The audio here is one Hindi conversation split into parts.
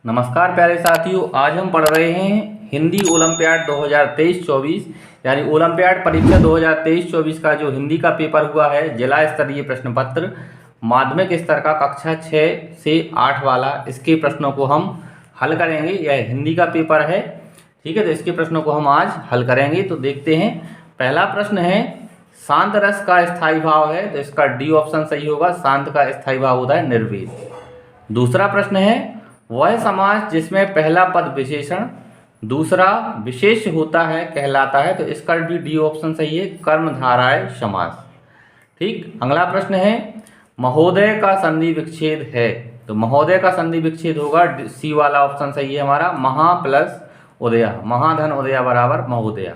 नमस्कार प्यारे साथियों, आज हम पढ़ रहे हैं हिंदी ओलंपियाड 2023-24 यानी ओलंपियाड परीक्षा 2023-24 का जो हिंदी का पेपर हुआ है, जिला स्तरीय प्रश्न पत्र माध्यमिक स्तर का कक्षा 6 से 8 वाला। इसके प्रश्नों को हम हल करेंगे। यह हिंदी का पेपर है, ठीक है। तो इसके प्रश्नों को हम आज हल करेंगे। तो देखते हैं, पहला प्रश्न है शांत रस का स्थायी भाव है, तो इसका डी ऑप्शन सही होगा। शांत का स्थायी भाव होता है निर्वेद। दूसरा प्रश्न है वह समास जिसमें पहला पद विशेषण दूसरा विशेष होता है कहलाता है, तो इसका भी डी ऑप्शन सही है, कर्मधारय समास। ठीक। अगला प्रश्न है महोदय का संधि विच्छेद है, तो महोदय का संधि विच्छेद होगा, सी वाला ऑप्शन सही है हमारा, महा प्लस उदया, महाधन उदया बराबर महोदया।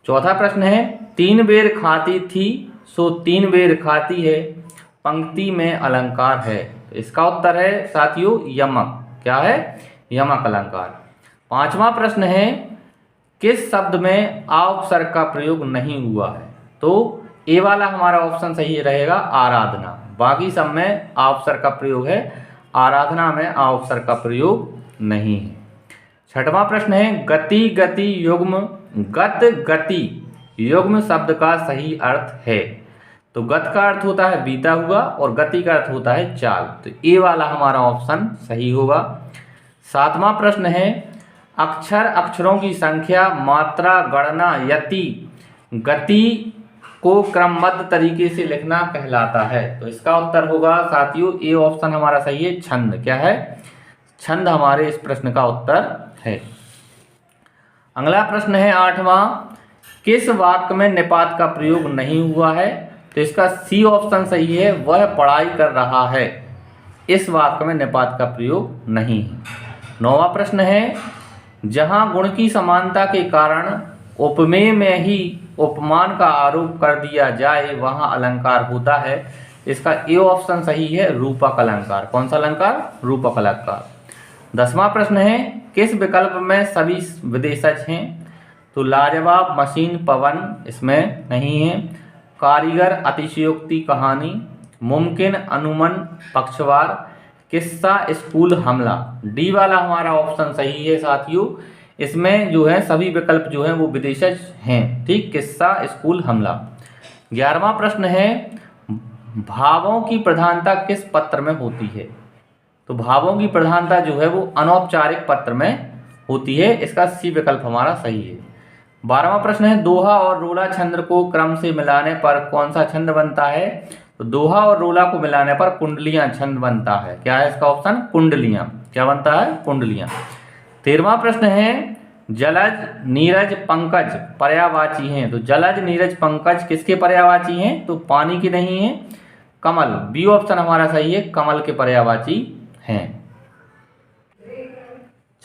चौथा प्रश्न है 3 बेर खाती थी सो 3 बेर खाती है, पंक्ति में अलंकार है, तो इसका उत्तर है साथियों यमक। क्या है? यमक अलंकार। पांचवा प्रश्न है किस शब्द में आ उपसर्ग का प्रयोग नहीं हुआ है, तो ए वाला हमारा ऑप्शन सही रहेगा, आराधना। बाकी सब में आ उपसर्ग का प्रयोग है, आराधना में आ उपसर्ग का प्रयोग नहीं है। छठवां प्रश्न है गति गति युग्म गत गति युग्म शब्द का सही अर्थ है, तो गत का अर्थ होता है बीता हुआ और गति का अर्थ होता है चाल, तो ए वाला हमारा ऑप्शन सही होगा। सातवां प्रश्न है अक्षर अक्षरों की संख्या मात्रा गणना यति गति को क्रमबद्ध तरीके से लिखना कहलाता है, तो इसका उत्तर होगा साथियों ए ऑप्शन हमारा सही है, छंद। क्या है? छंद हमारे इस प्रश्न का उत्तर है। अगला प्रश्न है आठवां किस वाक्य में निपात का प्रयोग नहीं हुआ है, तो इसका सी ऑप्शन सही है, वह पढ़ाई कर रहा है। इस वाक्य में निपात का प्रयोग नहीं है। नौवां प्रश्न है जहां गुण की समानता के कारण उपमेय में ही उपमान का आरोप कर दिया जाए वहां अलंकार होता है, इसका ए ऑप्शन सही है, रूपक अलंकार। कौन सा अलंकार? रूपक अलंकार। 10वां प्रश्न है किस विकल्प में सभी विदेशज हैं, तो लाजवाब मशीन पवन इसमें नहीं है, कारीगर अतिशयोक्ति कहानी, मुमकिन अनुमान पक्षवार, किस्सा स्कूल हमला। डी वाला हमारा ऑप्शन सही है साथियों, इसमें जो है सभी विकल्प जो हैं वो विदेशज हैं। ठीक, किस्सा स्कूल हमला। 11वां प्रश्न है भावों की प्रधानता किस पत्र में होती है, तो भावों की प्रधानता जो है वो अनौपचारिक पत्र में होती है, इसका सी विकल्प हमारा सही है। 12वां प्रश्न है दोहा और रोला छंद को क्रम से मिलाने पर कौन सा छंद बनता है, तो दोहा और रोला को मिलाने पर कुंडलियां छंद बनता है। क्या है इसका ऑप्शन? कुंडलियां। क्या बनता है? कुंडलियां। 13वां प्रश्न है जलज नीरज पंकज पर्यायवाची हैं, तो जलज नीरज पंकज किसके पर्यायवाची हैं, तो पानी की नहीं है, कमल। बी ऑप्शन हमारा सही है, कमल के पर्यायवाची हैं।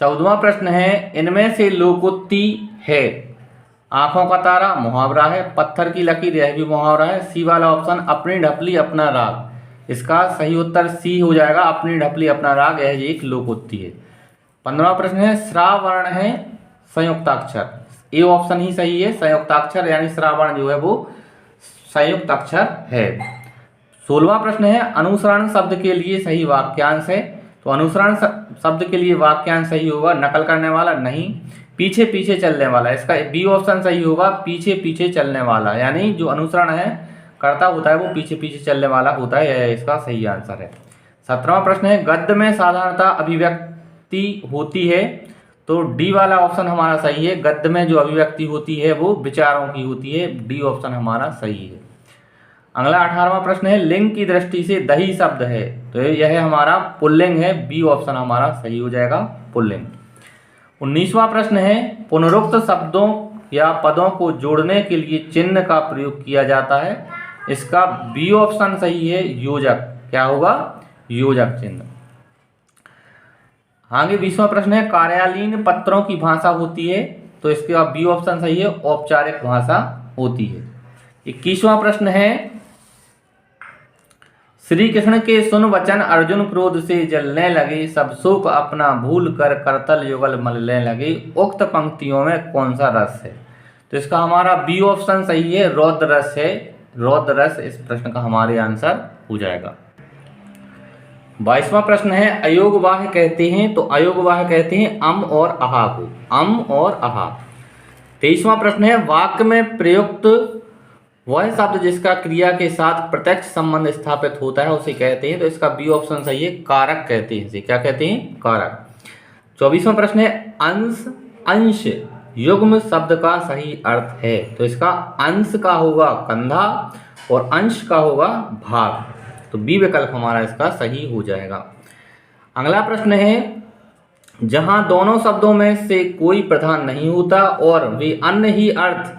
14वां प्रश्न है इनमें से लोकोक्ति है, आंखों का तारा मुहावरा है, पत्थर की लकीर यह भी मुहावरा है। सी वाला ऑप्शन अपनी ढपली अपना राग, इसका सही उत्तर सी हो जाएगा, अपनी ढपली अपना राग यह एक लोकोक्ति है। 15वां प्रश्न है श्रावण है संयुक्ताक्षर, ए ऑप्शन ही सही है, संयुक्ताक्षर यानी श्रावण जो है वो संयुक्त अक्षर है। 16वां प्रश्न है अनुसरण शब्द के लिए सही वाक्यांश है, तो अनुसरण शब्द के लिए वाक्यांश सही होगा, नकल करने वाला नहीं, पीछे पीछे चलने वाला, इसका बी ऑप्शन सही होगा, पीछे पीछे चलने वाला, यानी जो अनुसरण है करता होता है वो पीछे पीछे चलने वाला होता है, यह इसका सही आंसर है। 17वां प्रश्न है गद्य में साधारणतः अभिव्यक्ति होती है, तो डी वाला ऑप्शन हमारा सही है, गद्य में जो अभिव्यक्ति होती है वो विचारों की होती है, डी ऑप्शन हमारा सही है। अगला 18वां प्रश्न है लिंग की दृष्टि से दही शब्द है, तो यह हमारा पुल्लिंग है, बी ऑप्शन हमारा सही हो जाएगा, पुल्लिंग। 19वां प्रश्न है पुनरुक्त शब्दों या पदों को जोड़ने के लिए चिन्ह का प्रयोग किया जाता है, इसका बी ऑप्शन सही है, योजक। क्या होगा? योजक चिन्ह। आगे 20वां प्रश्न है कार्यालयीन पत्रों की भाषा होती है, तो इसका बी ऑप्शन सही है, औपचारिक भाषा होती है। 21वां प्रश्न है श्री कृष्ण के सुन वचन अर्जुन क्रोध से जलने लगे, सब शोक अपना भूल कर करतल युगल मलने लगे, उक्त पंक्तियों में कौन सा रस है, तो इसका हमारा बी ऑप्शन सही है, रौद्र रस है, रौद्र रस इस प्रश्न का हमारे आंसर हो जाएगा। 22वां प्रश्न है अयोगवाह कहते हैं, तो अयोगवाह कहते हैं अम और अहा को, अम और अहा। 23वां प्रश्न है वाक्य में प्रयुक्त वह शब्द जिसका क्रिया के साथ प्रत्यक्ष संबंध स्थापित होता है उसे कहते हैं, तो इसका बी ऑप्शन सही है, कारक कहते हैं इसे, क्या कहते हैं, कारक। 24वां प्रश्न है अंश अंश युग्म शब्द का सही अर्थ है, तो इसका अंश का होगा कंधा और अंश का होगा भाग, तो बी विकल्प हमारा इसका सही हो जाएगा। अगला प्रश्न है जहां दोनों शब्दों में से कोई प्रधान नहीं होता और वे अन्य ही अर्थ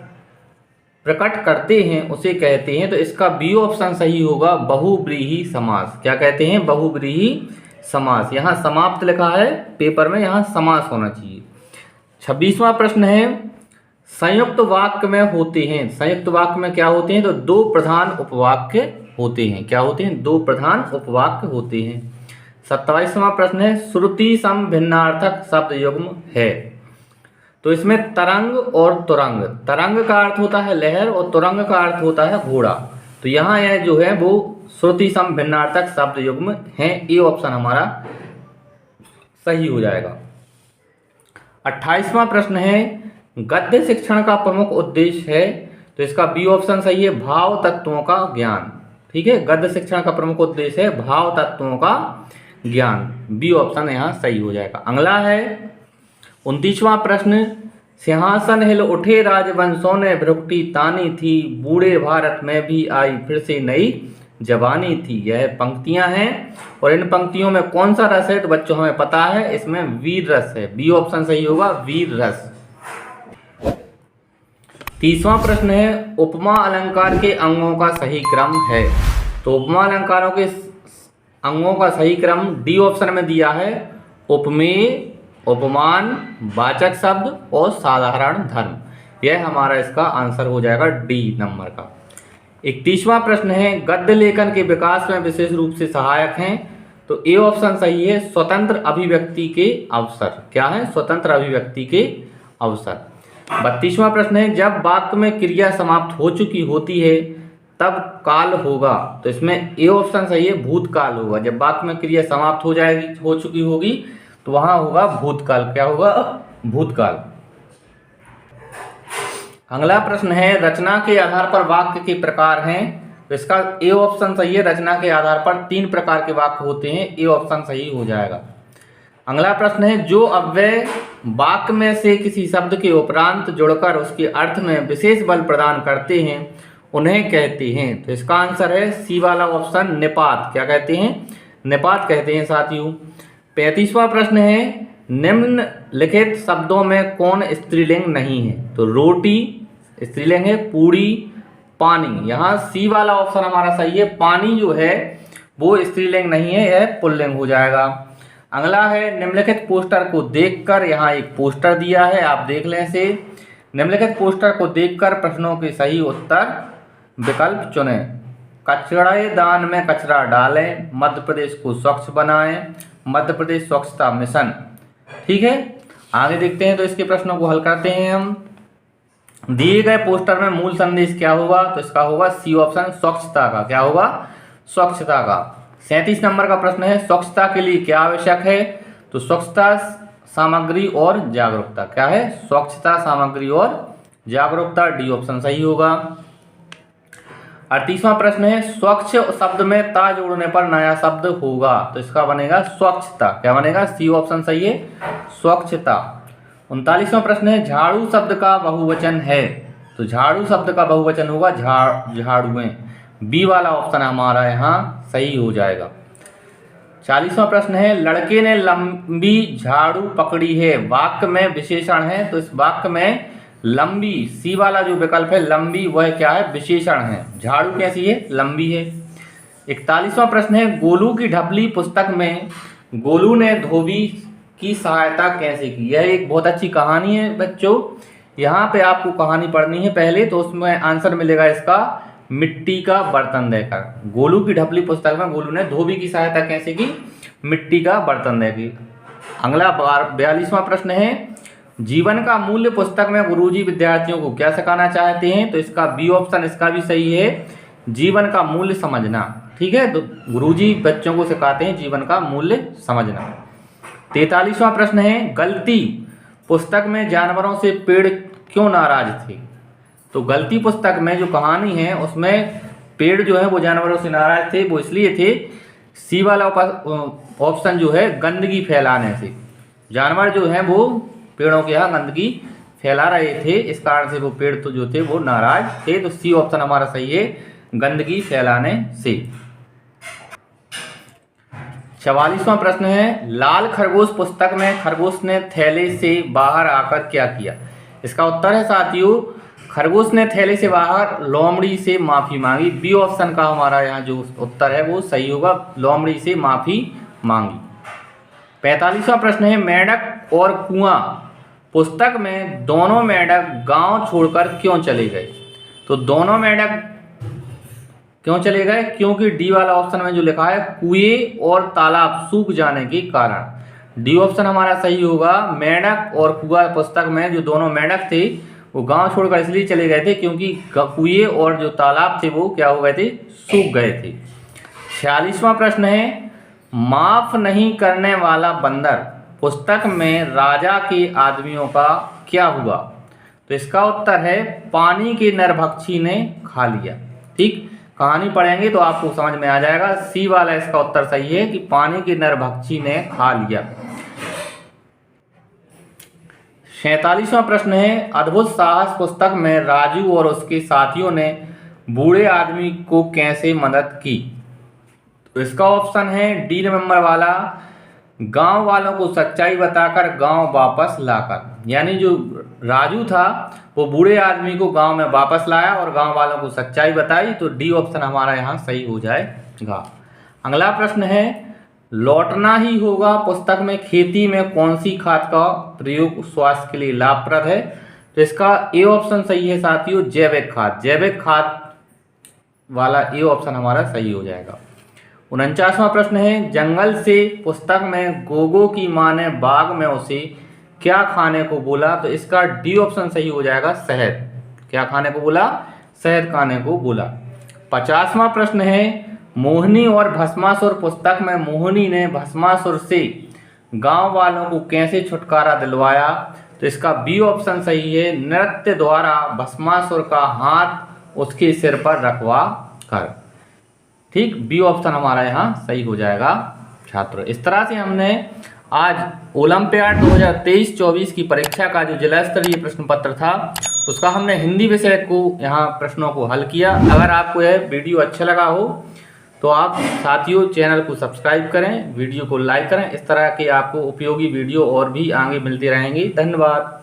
प्रकट करते हैं उसे कहते हैं, तो इसका बी ऑप्शन सही होगा बहुव्रीहि समास। क्या कहते हैं, बहुव्रीहि समास। यहाँ समाप्त लिखा है पेपर में, यहाँ समास होना चाहिए। 26वां प्रश्न है संयुक्त वाक्य में होते हैं, संयुक्त वाक्य में क्या होते हैं, तो दो प्रधान उपवाक्य होते हैं, क्या होते हैं, दो प्रधान उपवाक्य होते हैं। 27वां प्रश्न है श्रुति सम भिन्नार्थक शब्द युग्म है, तो इसमें तरंग और तुरंग, तरंग का अर्थ होता है लहर और तुरंग का अर्थ होता है घोड़ा, तो यहाँ यह जो है वो श्रुति सम भिन्नार्थक शब्द युग्म है, ए ऑप्शन हमारा सही हो जाएगा। 28वां प्रश्न है गद्य शिक्षण का प्रमुख उद्देश्य है, तो इसका बी ऑप्शन सही है, भाव तत्वों का ज्ञान। ठीक है, गद्य शिक्षण का प्रमुख उद्देश्य है भाव तत्वों का ज्ञान, बी ऑप्शन यहाँ सही हो जाएगा। अगला है 29वां प्रश्न सिंहासन हिल उठे राजवंशों ने भ्रुकुटी तानी थी, बूढ़े भारत में भी आई फिर से नई जवानी थी। यह पंक्तियां हैं और इन पंक्तियों में कौन सा रस है, तो बच्चों हमें पता है इसमें वीर रस है, बी ऑप्शन सही होगा, वीर रस। 30वां प्रश्न है उपमा अलंकार के अंगों का सही क्रम है, तो उपमा अलंकारों के अंगों का सही क्रम डी ऑप्शन में दिया है, उपमेय, उपमान, वाचक शब्द और साधारण धर्म। यह हमारा इसका आंसर हो जाएगा डी नंबर का। 31वां प्रश्न है गद्य लेखन के विकास में विशेष रूप से सहायक हैं, तो ए ऑप्शन सही है, स्वतंत्र अभिव्यक्ति के अवसर। क्या है, स्वतंत्र अभिव्यक्ति के अवसर। 32वां प्रश्न है जब वाक्य में क्रिया समाप्त हो चुकी होती है तब काल होगा, तो इसमें ए ऑप्शन सही है, भूतकाल होगा। जब वाक्य में क्रिया समाप्त हो चुकी होगी तो वहां होगा भूतकाल। क्या होगा, भूतकाल। अगला प्रश्न है रचना के आधार पर वाक्य के प्रकार हैं, तो इसका ए ऑप्शन सही है, रचना के आधार पर 3 प्रकार के वाक्य होते हैं, ए ऑप्शन सही हो जाएगा। अगला प्रश्न है जो अव्यय वाक्य में से किसी शब्द के उपरांत जुड़कर उसके अर्थ में विशेष बल प्रदान करते हैं उन्हें कहते हैं, तो इसका आंसर है सी वाला ऑप्शन, निपात। क्या कहते हैं, निपात कहते हैं साथियों। 35वां प्रश्न है निम्नलिखित शब्दों में कौन स्त्रीलिंग नहीं है, तो रोटी स्त्रीलिंग है, पूरी, पानी। यहाँ सी वाला ऑप्शन हमारा सही है, पानी जो है वो स्त्रीलिंग नहीं है, यह पुल्लिंग हो जाएगा। अगला है निम्नलिखित पोस्टर को देखकर, यहाँ एक पोस्टर दिया है, आप देख लें इसे। निम्नलिखित पोस्टर को देखकर प्रश्नों के सही उत्तर विकल्प चुनें। कचड़ेदान में कचरा डालें, मध्य प्रदेश को स्वच्छ बनाएं, मध्य प्रदेश स्वच्छता मिशन। ठीक है, आगे देखते हैं, तो इसके प्रश्नों को हल करते हैं हम। दिए गए पोस्टर में मूल संदेश क्या होगा, तो इसका होगा सी ऑप्शन, स्वच्छता का। क्या होगा, स्वच्छता का। 37 नंबर का प्रश्न है स्वच्छता के लिए क्या आवश्यक है, तो स्वच्छता सामग्री और जागरूकता। क्या है, स्वच्छता सामग्री और जागरूकता, डी ऑप्शन सही होगा। 38वां प्रश्न है स्वच्छ शब्द में ता जोड़ने पर नया शब्द होगा, तो इसका बनेगा स्वच्छता। क्या बनेगा, सी ऑप्शन सही है, स्वच्छता। 39वां प्रश्न है झाड़ू शब्द का बहुवचन है, तो झाड़ू शब्द का बहुवचन होगा झाड़ुएं, बी वाला ऑप्शन हमारा यहाँ सही हो जाएगा। 40वां प्रश्न है लड़के ने लंबी झाड़ू पकड़ी है, वाक्य में विशेषण है, तो इस वाक्य में लंबी, सी वाला जो विकल्प है लंबी, वह क्या है, विशेषण है। झाड़ू कैसी है, लंबी है। 41वां प्रश्न है गोलू की ढपली पुस्तक में गोलू ने धोबी की सहायता कैसे की। यह एक बहुत अच्छी कहानी है बच्चों, यहाँ पे आपको कहानी पढ़नी है पहले, तो उसमें आंसर मिलेगा इसका मिट्टी का बर्तन देकर। गोलू की ढपली पुस्तक में गोलू ने धोबी की सहायता कैसे की, मिट्टी का बर्तन देकर। अगला 42वां प्रश्न है जीवन का मूल्य पुस्तक में गुरुजी विद्यार्थियों को क्या सिखाना चाहते हैं, तो इसका बी ऑप्शन इसका भी सही है, जीवन का मूल्य समझना। ठीक है, तो गुरुजी बच्चों को सिखाते हैं जीवन का मूल्य समझना। 43वां प्रश्न है, गलती पुस्तक में जानवरों से पेड़ क्यों नाराज थे? तो गलती पुस्तक में जो कहानी है उसमें पेड़ जो है वो जानवरों से नाराज थे, वो इसलिए थे, सी वाला ऑप्शन जो है गंदगी फैलाने से। जानवर जो है वो पेड़ों के यहाँ गंदगी फैला रहे थे, इस कारण से वो पेड़ तो जो थे वो नाराज थे। तो सी ऑप्शन हमारा सही है, गंदगी फैलाने से। 44वां प्रश्न है, लाल खरगोश पुस्तक में खरगोश ने थैले से बाहर आकर क्या किया? इसका उत्तर है साथियों, खरगोश ने थैले से बाहर लोमड़ी से माफी मांगी। बी ऑप्शन का हमारा यहाँ जो उत्तर है वो सही होगा, लोमड़ी से माफी मांगी। 45वां प्रश्न है, मेंढक और कुआं पुस्तक में दोनों मेंढक गांव छोड़कर क्यों चले गए? तो दोनों मेंढक क्यों चले गए? क्योंकि डी वाला ऑप्शन में जो लिखा है कुएं और तालाब सूख जाने के कारण। डी ऑप्शन हमारा सही होगा। मेंढक और कुआं पुस्तक में जो दोनों मेंढक थे वो गांव छोड़कर इसलिए चले गए थे क्योंकि कुएं और जो तालाब थे वो क्या हो गए थे, सूख गए थे। 46वां प्रश्न है, माफ नहीं करने वाला बंदर पुस्तक में राजा के आदमियों का क्या हुआ? तो इसका उत्तर है, पानी के नरभक्षी ने खा लिया। ठीक, कहानी पढ़ेंगे तो आपको समझ में आ जाएगा। सी वाला इसका उत्तर सही है कि पानी के नरभक्षी ने खा लिया। 47वां प्रश्न है, अद्भुत साहस पुस्तक में राजू और उसके साथियों ने बूढ़े आदमी को कैसे मदद की? तो इसका ऑप्शन है डी नंबर वाला, गांव वालों को सच्चाई बताकर गांव वापस लाकर। यानी जो राजू था वो बूढ़े आदमी को गांव में वापस लाया और गांव वालों को सच्चाई बताई। तो डी ऑप्शन हमारा यहाँ सही हो जाएगा। अगला प्रश्न है, लौटना ही होगा पुस्तक में खेती में कौन सी खाद का प्रयोग स्वास्थ्य के लिए लाभप्रद है? तो इसका ए ऑप्शन सही है साथियों, जैविक खाद। जैविक खाद वाला ए ऑप्शन हमारा सही हो जाएगा। 49वां प्रश्न है, जंगल से पुस्तक में गोगो की मां ने बाग में उसे क्या खाने को बोला? तो इसका डी ऑप्शन सही हो जाएगा, शहद। क्या खाने को बोला? शहद खाने को बोला। 50वां प्रश्न है, मोहिनी और भस्मासुर पुस्तक में मोहिनी ने भस्मासुर से गांव वालों को कैसे छुटकारा दिलवाया? तो इसका बी ऑप्शन सही है, नृत्य द्वारा भस्मासुर का हाथ उसके सिर पर रखवा कर। ठीक, बी ऑप्शन हमारा यहाँ सही हो जाएगा छात्रों। इस तरह से हमने आज ओलंपियाड 2023-24 की परीक्षा का जो जिला स्तरीय प्रश्न पत्र था उसका हमने हिंदी विषय को यहाँ प्रश्नों को हल किया। अगर आपको यह वीडियो अच्छा लगा हो तो आप साथियों चैनल को सब्सक्राइब करें, वीडियो को लाइक करें। इस तरह के आपको उपयोगी वीडियो और भी आगे मिलते रहेंगे। धन्यवाद।